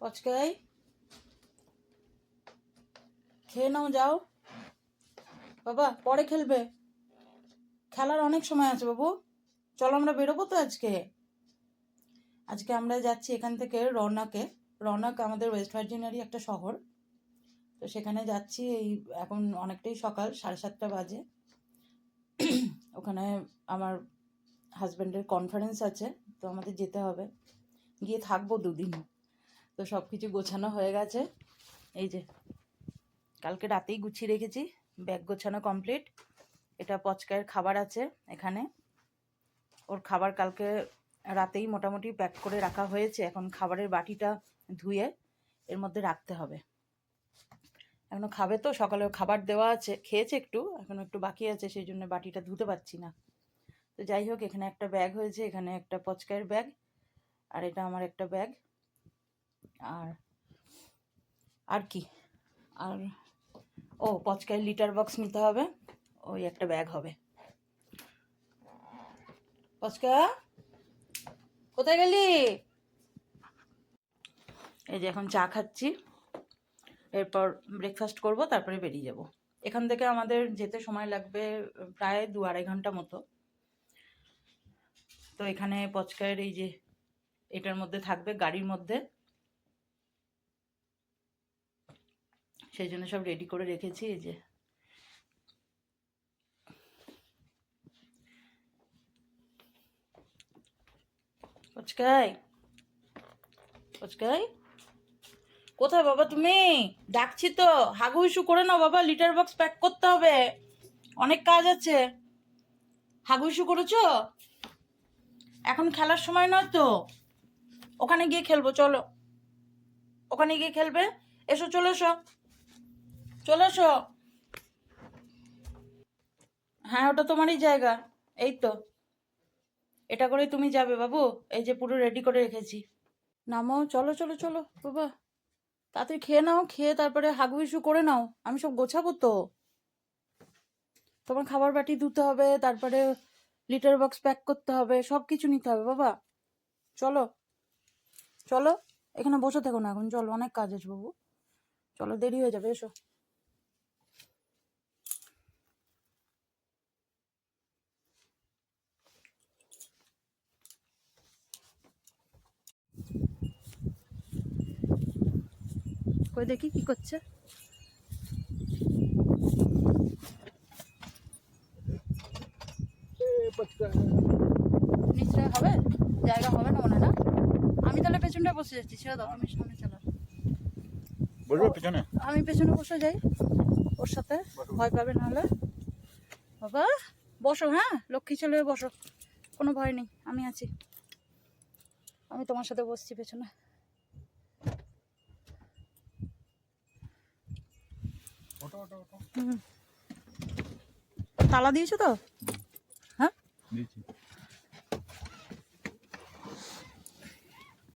পচকাই খেয়ে নাও, যাও বাবা, পরে খেলবে, খেলার অনেক সময় আছে বাবু। চলো আমরা বেরোবো তো আজকে। আজকে আমরা যাচ্ছি এখান থেকে রওনাক আমাদের ওয়েস্ট ভার্জিনিয়ারই একটা শহর। তো সেখানে যাচ্ছি। এই এখন অনেকটাই সকাল, 7:30 বাজে। ওখানে আমার হাজব্যান্ডের কনফারেন্স আছে, তো আমাদের যেতে হবে, গিয়ে থাকবো 2 দিন। তো সব কিছু গোছানো হয়ে গেছে। এই যে কালকে রাতেই গুছিয়ে রেখেছি, ব্যাগ গোছানো কমপ্লিট। এটা পচকায়ের খাবার আছে এখানে, ওর খাবার কালকে রাতেই মোটামুটি প্যাক করে রাখা হয়েছে। এখন খাবারের বাটিটা ধুয়ে এর মধ্যে রাখতে হবে। এখনো খাবে তো, সকালে খাবার দেওয়া আছে, খেয়েছে একটু, এখনো একটু বাকি আছে, সেই জন্য বাটিটা ধুতে পারছি না। তো যাই হোক, এখানে একটা ব্যাগ হয়েছে, এখানে একটা পচকায়ের ব্যাগ, আর এটা আমার একটা ব্যাগ। আর কি, আর ও পচকায়ের লিটার বক্স নিতে হবে, ওই একটা ব্যাগ হবে। পচকা কোথায় গেলি? এই যে এখন চা খাচ্ছি, এরপর ব্রেকফাস্ট করব, তারপরে বেরিয়ে যাব। এখান থেকে আমাদের যেতে সময় লাগবে প্রায় 2-2.5 ঘন্টা মতো। তো এখানে পচকায়ের এই যে এটার মধ্যে থাকবে, গাড়ির মধ্যে, সেই জন্য সব রেডি করে রেখেছি। এই যে পচকাই, পচকাই কোথায় বাবা তুমি? ডাকছি তো, হাগু ইস্যু করে নাও বাবা, লিটার বক্স প্যাক করতে হবে, অনেক কাজ আছে। হাগু ইস্যু করেছো? এখন খেলার সময় নয় তো, ওখানে গিয়ে খেলবো, চলো ওখানে গিয়ে খেলবে। এসো, চলে এসো, চলে এসো। হ্যাঁ, ওটা তোমারই জায়গা, এই তো, এটা করে তুমি যাবে বাবু। এই যে পুরো রেডি করে রেখেছি, নামো, চলো চলো চলো বাবা, তাড়াতাড়ি খেয়ে নাও, খেয়ে তারপরে হাগু ইস্যু করে নাও, আমি সব গোছাবো তো। তোমার খাবার বাটি ধুতে হবে, তারপরে লিটার বক্স প্যাক করতে হবে, সব কিছু নিতে হবে বাবা। চলো চলো, এখানে বসে থেকো না এখন, চলো, অনেক কাজ আছে বাবু, চলো, দেরি হয়ে যাবে, এসো। কই দেখি কি করছে। নিচে হবে, জায়গা হবে না মনে হয় না। আমি তাহলে পেছনটায় বসে যাচ্ছি, ছেড়ে দাও, তুমি সামনে চালাও। বসবে পেছনে? আমি পেছনে বসে যাই ওর সাথে, ভয় পাবে নাহলে। বাবা বসো, হ্যাঁ লক্ষ্মী ছেলে বসো, কোনো ভয় নেই, আমি আছি, আমি তোমার সাথে বসছি পেছনে। হুম, তালা দিয়েছো তো? হ্যাঁ দিয়েছি।